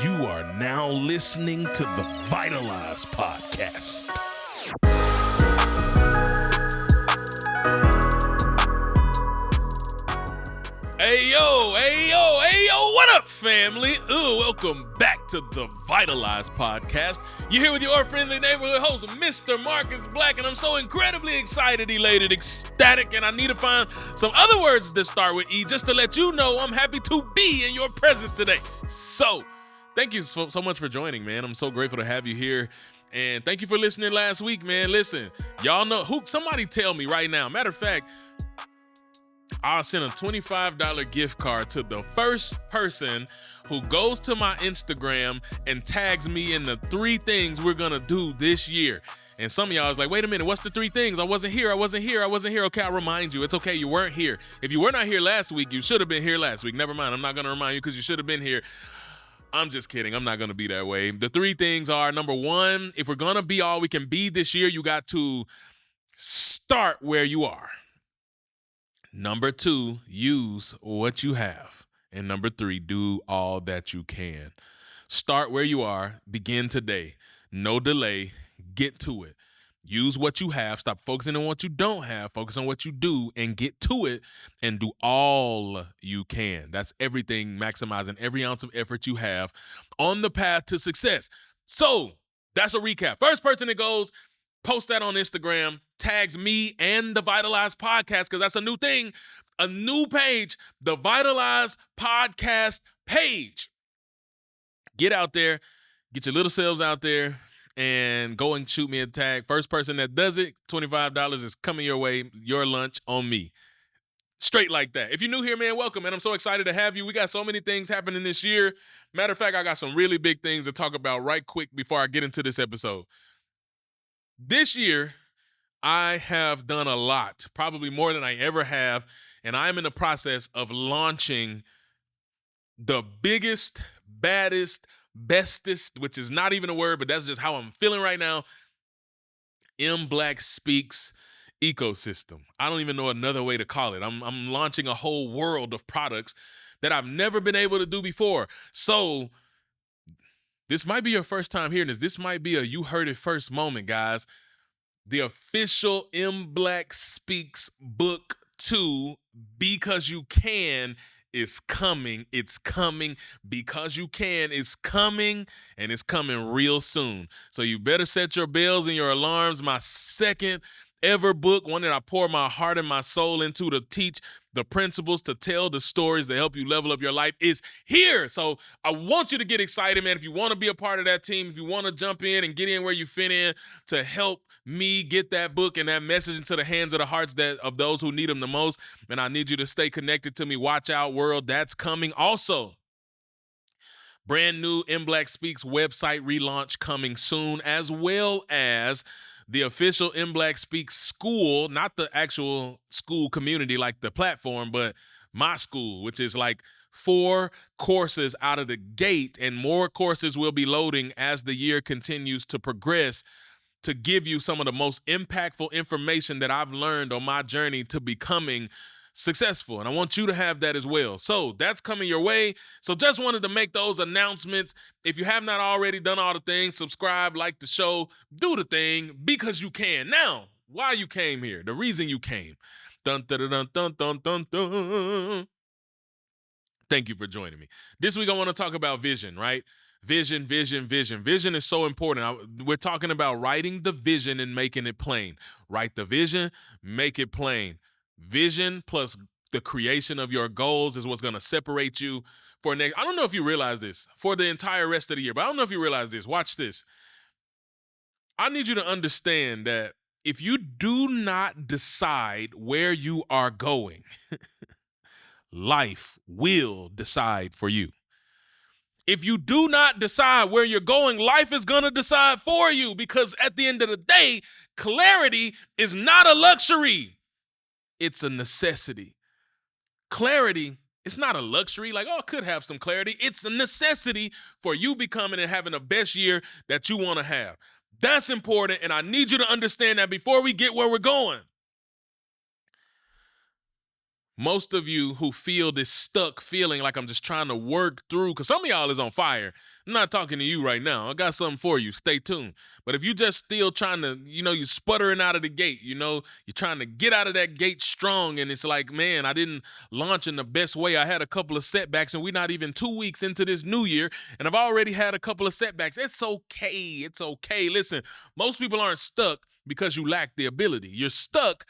You are now listening to the Vitalize Podcast. Hey yo, what up, family? Welcome back to the Vitalize Podcast. You're here with your friendly neighborhood host, Mr. Marcus Black, and I'm so incredibly excited, elated, ecstatic, and I need to find some other words that start with E just to let you know I'm happy to be in your presence today. So, thank you so much for joining, man. I'm so grateful to have you here. And thank you for listening last week, man. Listen, y'all know somebody tell me right now. Matter of fact, I'll send a $25 gift card to the first person who goes to my Instagram and tags me in the 3 things we're gonna do this year. And some of y'all is like, wait a minute, what's the 3 things? I wasn't here. Okay, I'll remind you. It's okay, you weren't here. If you were not here last week, you should have been here last week. Never mind, I'm not gonna remind you because you should have been here. I'm just kidding. I'm not going to be that way. The 3 things are, number 1, if we're going to be all we can be this year, you got to start where you are. Number 2, use what you have. And number 3, do all that you can. Start where you are. Begin today. No delay. Get to it. Use what you have. Stop focusing on what you don't have. Focus on what you do and get to it and do all you can. That's everything, maximizing every ounce of effort you have on the path to success. So that's a recap. First person that goes, post that on Instagram, tags me and the Vitalize Podcast because that's a new thing, a new page, the Vitalize Podcast page. Get out there, get your little selves out there, and go and shoot me a tag. First person that does it, $25 is coming your way, your lunch on me. Straight like that. If you're new here, man, welcome, and I'm so excited to have you. We got so many things happening this year. Matter of fact, I got some really big things to talk about right quick before I get into this episode. This year, I have done a lot, probably more than I ever have, and I'm in the process of launching the biggest, baddest, bestest, which is not even a word, but that's just how I'm feeling right now, M Black Speaks ecosystem. I don't even know another way to call it. I'm launching a whole world of products that I've never been able to do before. So this might be your first time hearing this. This might be a you heard it first moment, guys. The official M Black Speaks Book 2, Because You Can, is coming. It's coming. Because You Can is coming, and it's coming real soon. So you better set your bells and your alarms. My second ever book, one that I pour my heart and my soul into to teach the principles, to tell the stories to help you level up your life, is here. So I want you to get excited, man. If you want to be a part of that team, if you want to jump in and get in where you fit in to help me get that book and that message into the hands of the hearts of those who need them the most, and I need you to stay connected to me. Watch out, world. That's coming. Also, brand new M Black Speaks website relaunch coming soon, as well as the official M Black Speaks school, not the actual school community like the platform, but my school, which is like 4 courses out of the gate, and more courses will be loading as the year continues to progress to give you some of the most impactful information that I've learned on my journey to becoming successful. And I want you to have that as well. So that's coming your way. So just wanted to make those announcements. If you have not already done all the things, subscribe, like the show, do the thing, because you can. Now, why you came here, the reason you came. Dun, dun, dun, dun, dun, dun, dun. Thank you for joining me. This week I want to talk about vision, right? Vision. Vision is so important. We're talking about writing the vision and making it plain. Write the vision, make it plain. Vision plus the creation of your goals is what's going to separate you for next. I don't know if you realize this for the entire rest of the year, but I don't know if you realize this. Watch this. I need you to understand that if you do not decide where you are going, life will decide for you. If you do not decide where you're going, life is going to decide for you, because at the end of the day, clarity is not a luxury. It's a necessity. Clarity is not a luxury. Like, oh, I could have some clarity. It's a necessity for you becoming and having the best year that you want to have. That's important, and I need you to understand that before we get where we're going. Most of you who feel this stuck feeling like I'm just trying to work through, because some of y'all is on fire. I'm not talking to you right now. I got something for you. Stay tuned. But if you just still trying to, you sputtering out of the gate, you're trying to get out of that gate strong. And it's like, man, I didn't launch in the best way. I had a couple of setbacks and we're not even 2 weeks into this new year. And I've already had a couple of setbacks. It's okay. It's okay. Listen, most people aren't stuck because you lack the ability. You're stuck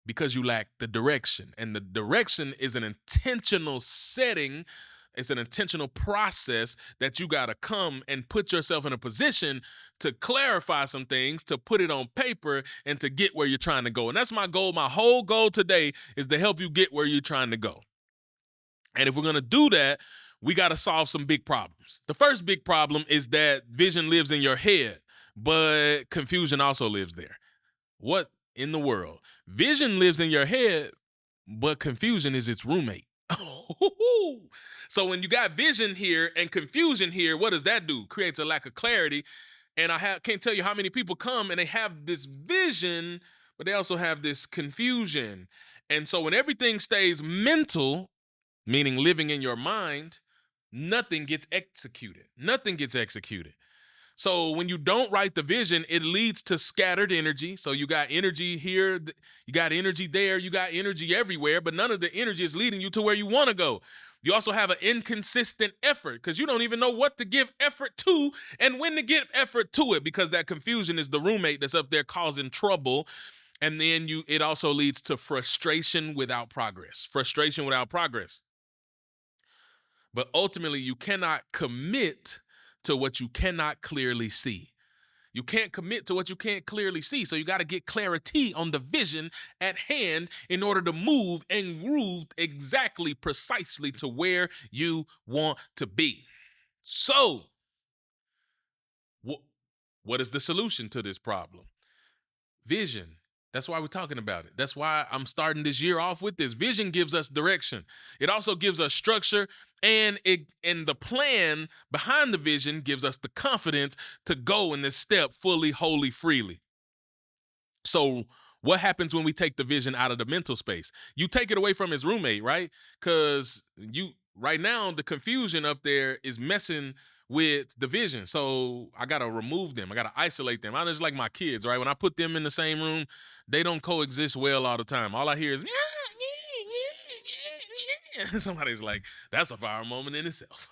because you lack the direction. And the direction is an intentional setting. It's an intentional process that you got to come and put yourself in a position to clarify some things, to put it on paper, and to get where you're trying to go. And that's my goal. My whole goal today is to help you get where you're trying to go. And if we're going to do that, we got to solve some big problems. The first big problem is that vision lives in your head, but confusion also lives there. What in the world? Vision lives in your head, but confusion is its roommate. So when you got vision here and confusion here, what does that do? Creates a lack of clarity. And can't tell you how many people come and they have this vision, but they also have this confusion. And so when everything stays mental, meaning living in your mind, nothing gets executed. Nothing gets executed. So when you don't write the vision, it leads to scattered energy. So you got energy here, you got energy there, you got energy everywhere, but none of the energy is leading you to where you want to go. You also have an inconsistent effort because you don't even know what to give effort to and when to give effort to it, because that confusion is the roommate that's up there causing trouble. And then it also leads to frustration without progress. Frustration without progress. But ultimately, you cannot commit to what you cannot clearly see. You can't commit to what you can't clearly see. So you got to get clarity on the vision at hand in order to move and groove exactly, precisely to where you want to be. So what is the solution to this problem? Vision. That's why we're talking about it. That's why I'm starting this year off with this. Vision gives us direction. It also gives us structure, and the plan behind the vision gives us the confidence to go in this step fully, wholly, freely. So what happens when we take the vision out of the mental space? You take it away from his roommate, right? Because right now, the confusion up there is messing with the vision. So I got to remove them. I got to isolate them. I just like my kids, right? When I put them in the same room, they don't coexist well all the time. All I hear is, somebody's like, that's a fire moment in itself.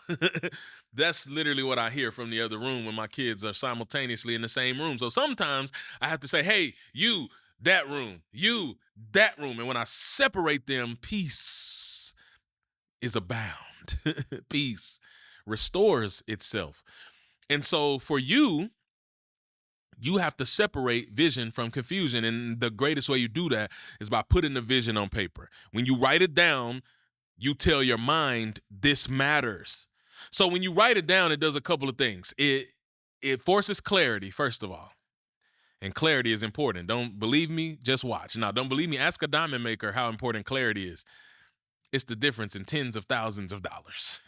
That's literally what I hear from the other room when my kids are simultaneously in the same room. So sometimes I have to say, hey, you, that room, you, that room. And when I separate them, peace is abound. Peace restores itself. And so for you have to separate vision from confusion. And the greatest way you do that is by putting the vision on paper. When you write it down, you tell your mind this matters. So when you write it down, it does a couple of things. It forces clarity, first of all. And clarity is important. Don't believe me? Just watch. Now, don't believe me? Ask a diamond maker how important clarity is. It's the difference in tens of thousands of dollars.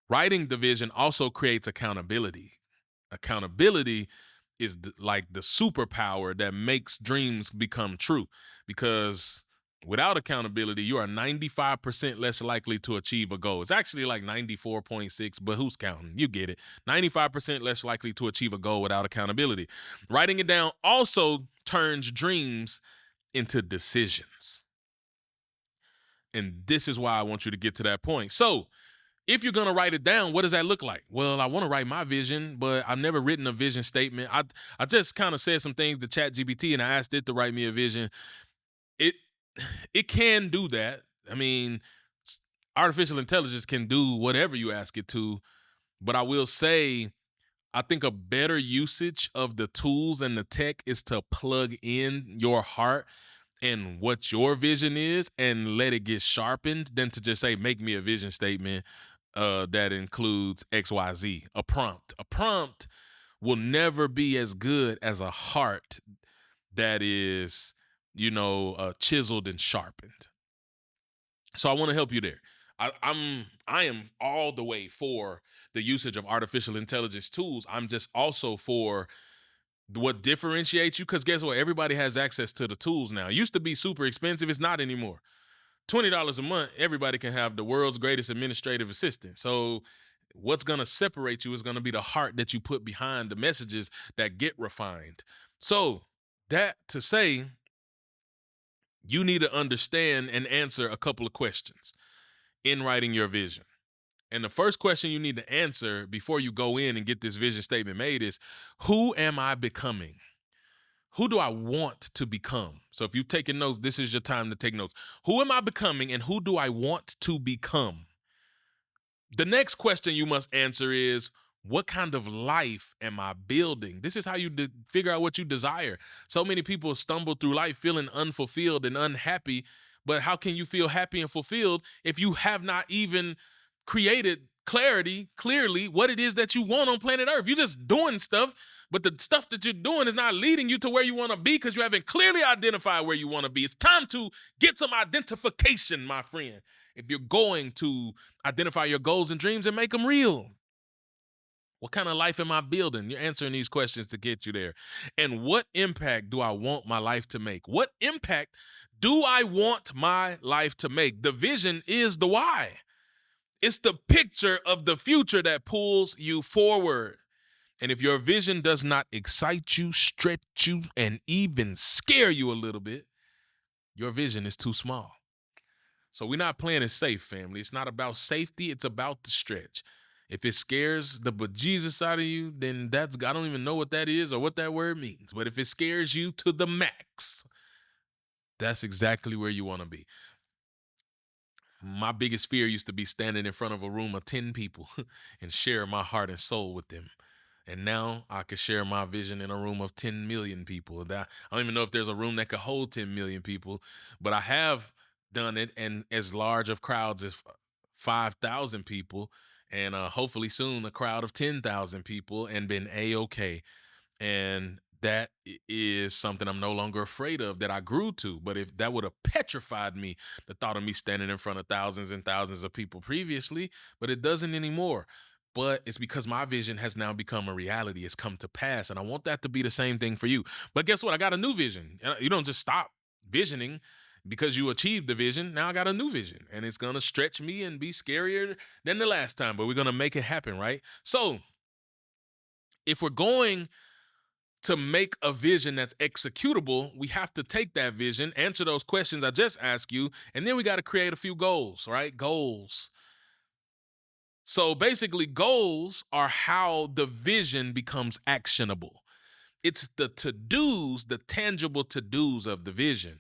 Writing the vision also creates accountability. Accountability is like the superpower that makes dreams become true, because without accountability, you are 95% less likely to achieve a goal. It's actually like 94.6, but who's counting? You get it. 95% less likely to achieve a goal without accountability. Writing it down also turns dreams into decisions. And this is why I want you to get to that point. So if you're going to write it down, what does that look like? Well, I want to write my vision, but I've never written a vision statement. I just kind of said some things to ChatGPT and I asked it to write me a vision. It can do that. I mean, artificial intelligence can do whatever you ask it to, but I will say, I think a better usage of the tools and the tech is to plug in your heart and what your vision is and let it get sharpened than to just say, make me a vision statement that includes XYZ, a prompt. A prompt will never be as good as a heart that is, chiseled and sharpened. So I want to help you there. I am all the way for the usage of artificial intelligence tools. I'm just also for What differentiates you? Because guess what? Everybody has access to the tools now. It used to be super expensive. It's not anymore. $20 a month, everybody can have the world's greatest administrative assistant. So what's going to separate you is going to be the heart that you put behind the messages that get refined. So that to say, you need to understand and answer a couple of questions in writing your vision. And the first question you need to answer before you go in and get this vision statement made is, who am I becoming? Who do I want to become? So if you're taking notes, this is your time to take notes. Who am I becoming and who do I want to become? The next question you must answer is, what kind of life am I building? This is how you figure out what you desire. So many people stumble through life feeling unfulfilled and unhappy, but how can you feel happy and fulfilled if you have not even created clearly what it is that you want on planet Earth? You're just doing stuff, but the stuff that you're doing is not leading you to where you want to be because you haven't clearly identified where you want to be. It's time to get some identification, my friend, if you're going to identify your goals and dreams and make them real. What kind of life am I building? You're answering these questions to get you there. And what impact do I want my life to make? What impact do I want my life to make? The vision is the why. It's the picture of the future that pulls you forward. And if your vision does not excite you, stretch you, and even scare you a little bit, your vision is too small. So we're not playing it safe, family. It's not about safety. It's about the stretch. If it scares the bejesus out of you, then I don't even know what that is or what that word means. But if it scares you to the max, that's exactly where you want to be. My biggest fear used to be standing in front of a room of 10 people and share my heart and soul with them. And now I could share my vision in a room of 10 million people. I don't even know if there's a room that could hold 10 million people, but I have done it in as large of crowds as 5,000 people, and hopefully soon a crowd of 10,000 people, and been A-okay. And that is something I'm no longer afraid of, that I grew to. But if that would have petrified me, the thought of me standing in front of thousands and thousands of people previously, but it doesn't anymore. But it's because my vision has now become a reality. It's come to pass. And I want that to be the same thing for you. But guess what? I got a new vision. You don't just stop visioning because you achieved the vision. Now I got a new vision, and it's going to stretch me and be scarier than the last time, but we're going to make it happen, right? So if we're going to make a vision that's executable, we have to take that vision, answer those questions I just asked you, and then we got to create a few goals, right? Goals. So basically, goals are how the vision becomes actionable. It's the to-dos, the tangible to-dos of the vision.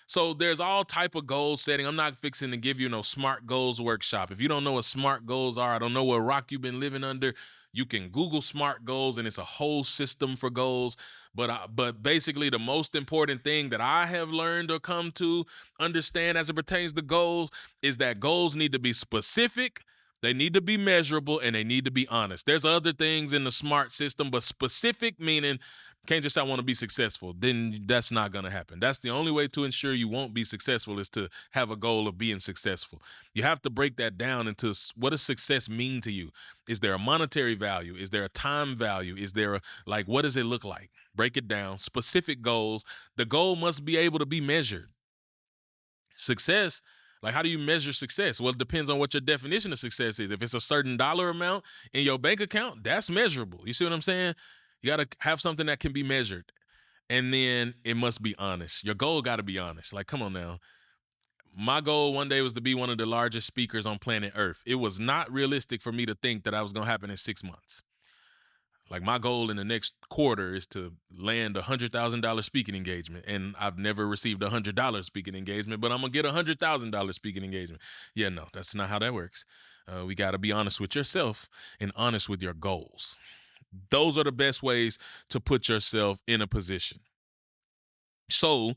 So there's all type of goal setting. I'm not fixing to give you no SMART goals workshop. If you don't know what SMART goals are, I don't know what rock you've been living under, you can Google SMART goals, and it's a whole system for goals. But basically, the most important thing that I have learned or come to understand as it pertains to goals is that goals need to be specific, they need to be measurable, and they need to be honest. There's other things in the SMART system, but specific meaning can't just I want to be successful. Then that's not going to happen. That's the only way to ensure you won't be successful, is to have a goal of being successful. You have to break that down into what does success mean to you? Is there a monetary value? Is there a time value? Is there what does it look like? Break it down. Specific goals. The goal must be able to be measured. Success. How do you measure success? Well, it depends on what your definition of success is. If it's a certain dollar amount in your bank account, that's measurable. You see what I'm saying? You got to have something that can be measured. And then it must be honest. Your goal got to be honest. Come on now. My goal one day was to be one of the largest speakers on planet Earth. It was not realistic for me to think that I was going to happen in 6 months. My goal in the next quarter is to land $100,000 speaking engagement. And I've never received a $100 speaking engagement, but I'm going to get a $100,000 speaking engagement. Yeah, no, that's not how that works. We got to be honest with yourself and honest with your goals. Those are the best ways to put yourself in a position. So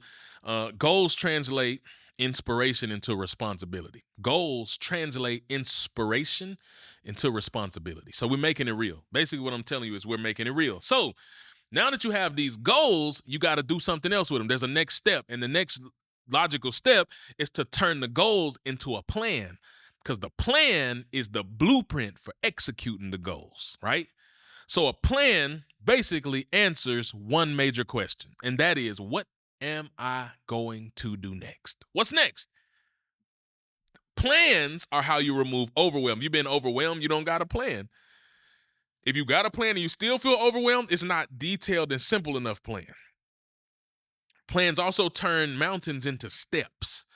goals translate inspiration into responsibility. Goals translate inspiration into responsibility. So we're making it real. Basically, what I'm telling you is we're making it real. So now that you have these goals, you got to do something else with them. There's a next step. And the next logical step is to turn the goals into a plan, because the plan is the blueprint for executing the goals, right? So a plan basically answers one major question, and that is, what am I going to do next? What's next? Plans are how you remove overwhelm. You've been overwhelmed, you don't got a plan. If you got a plan and you still feel overwhelmed, it's not detailed and simple enough plan. Plans also turn mountains into steps.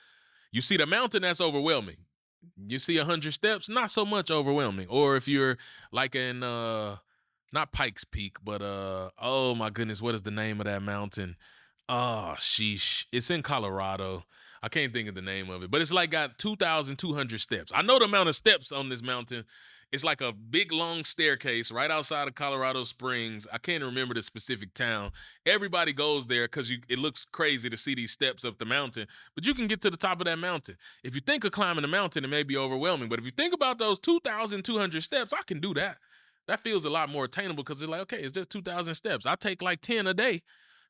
You see the mountain, that's overwhelming. You see 100 steps, not so much overwhelming. Or if you're like in, not Pikes Peak, but oh my goodness, what is the name of that mountain? Oh, sheesh. It's in Colorado. I can't think of the name of it, but it's like got 2,200 steps. I know the amount of steps on this mountain. It's like a big, long staircase right outside of Colorado Springs. I can't remember the specific town. Everybody goes there because it looks crazy to see these steps up the mountain, but you can get to the top of that mountain. If you think of climbing the mountain, it may be overwhelming, but if you think about those 2,200 steps, I can do that. That feels a lot more attainable because it's like, okay, it's just 2,000 steps. I take like 10 a day.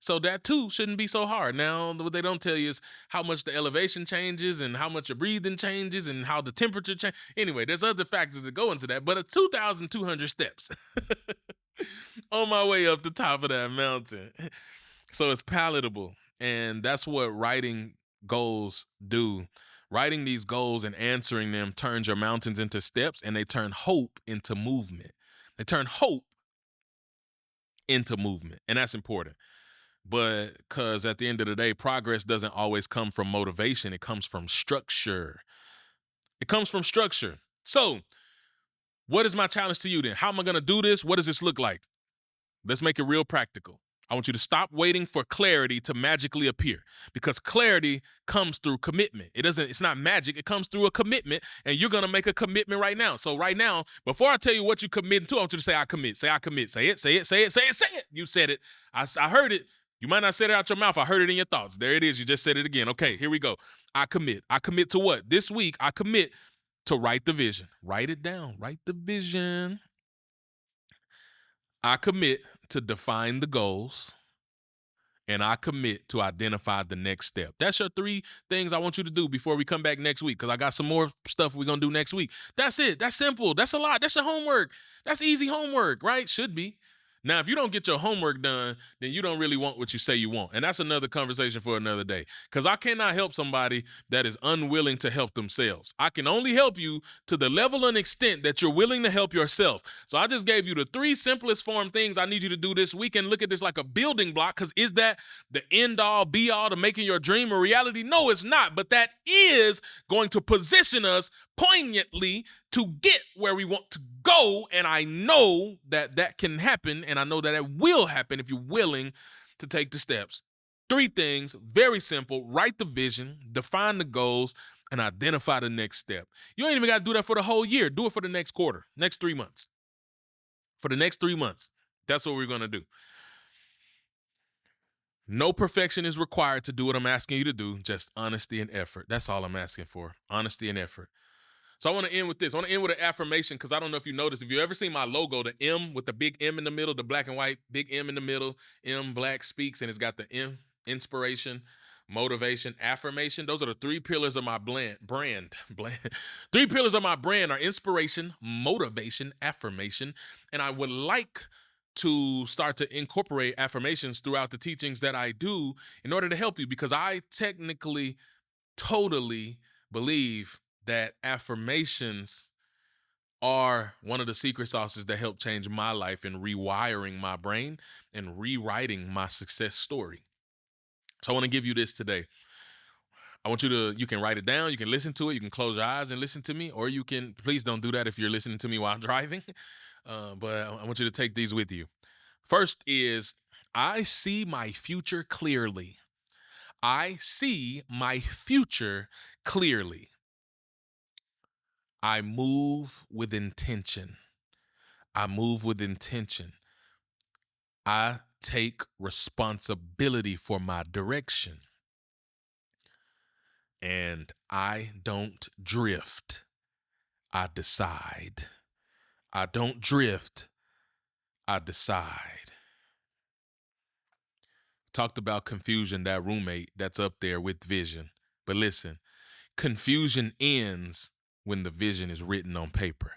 So that too shouldn't be so hard. Now, what they don't tell you is how much the elevation changes and how much your breathing changes and how the temperature changes. Anyway, there's other factors that go into that, but 2,200 steps on my way up the top of that mountain. So it's palatable. And that's what writing goals do. Writing these goals and answering them turns your mountains into steps, and they turn hope into movement. They turn hope into movement, and that's important. But because at the end of the day, progress doesn't always come from motivation. It comes from structure. It comes from structure. So what is my challenge to you then? How am I going to do this? What does this look like? Let's make it real practical. I want you to stop waiting for clarity to magically appear, because clarity comes through commitment. It's not magic. It comes through a commitment, and you're going to make a commitment right now. So right now, before I tell you what you commit to, I want you to say, I commit. Say, I commit. Say it, say it, say it, say it, say it. You said it. I heard it. You might not say it out your mouth. I heard it in your thoughts. There it is. You just said it again. Okay, here we go. I commit. I commit to what? This week, I commit to write the vision. Write it down. Write the vision. I commit to define the goals. And I commit to identify the next step. That's your 3 things I want you to do before we come back next week, because I got some more stuff we're going to do next week. That's it. That's simple. That's a lot. That's your homework. That's easy homework, right? Should be. Now, if you don't get your homework done, then you don't really want what you say you want. And that's another conversation for another day, because I cannot help somebody that is unwilling to help themselves. I can only help you to the level and extent that you're willing to help yourself. So I just gave you the 3 simplest form things I need you to do this week, and look at this like a building block, because is that the end all be all to making your dream a reality? No, it's not. But that is going to position us poignantly to get where we want to go. And I know that that can happen, and I know that it will happen if you're willing to take the steps. 3 things, very simple. Write the vision, define the goals, and identify the next step. You ain't even got to do that for the whole year. Do it for the next quarter, next 3 months. For the next 3 months, that's what we're going to do. No perfection is required to do what I'm asking you to do, just honesty and effort. That's all I'm asking for, honesty and effort. So I want to end with this. I want to end with an affirmation, because I don't know if you noticed. If you ever seen my logo, the M with the big M in the middle, the black and white, big M in the middle, M black speaks, and it's got the M, inspiration, motivation, affirmation. Those are the 3 pillars of my brand. 3 pillars of my brand are inspiration, motivation, affirmation. And I would like to start to incorporate affirmations throughout the teachings that I do in order to help you, because I technically totally believe that affirmations are one of the secret sauces that help change my life in rewiring my brain and rewriting my success story. So I want to give you this today. I want you can write it down, you can listen to it, you can close your eyes and listen to me, or you can, please don't do that if you're listening to me while driving, but I want you to take these with you. First is, I see my future clearly. I see my future clearly. I move with intention. I move with intention. I take responsibility for my direction. And I don't drift. I decide. I don't drift. I decide. Talked about confusion, that roommate that's up there with vision. But listen, confusion ends when the vision is written on paper,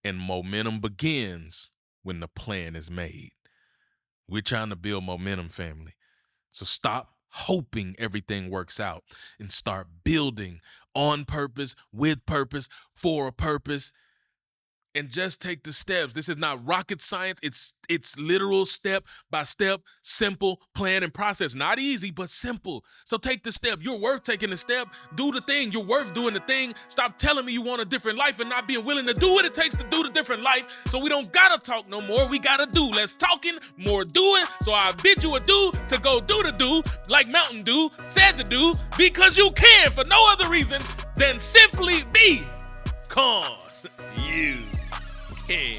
and momentum begins when the plan is made. We're trying to build momentum, family. So stop hoping everything works out and start building on purpose, with purpose, for a purpose. And just take the steps. This is not rocket science. It's literal step by step, simple plan and process. Not easy, but simple. So take the step. You're worth taking the step. Do the thing. You're worth doing the thing. Stop telling me you want a different life and not being willing to do what it takes to do the different life. So we don't gotta talk no more. We gotta do. Less talking, more doing. So I bid you adieu to go do the do like Mountain Dew said to do, because you can, for no other reason than simply be cause you can.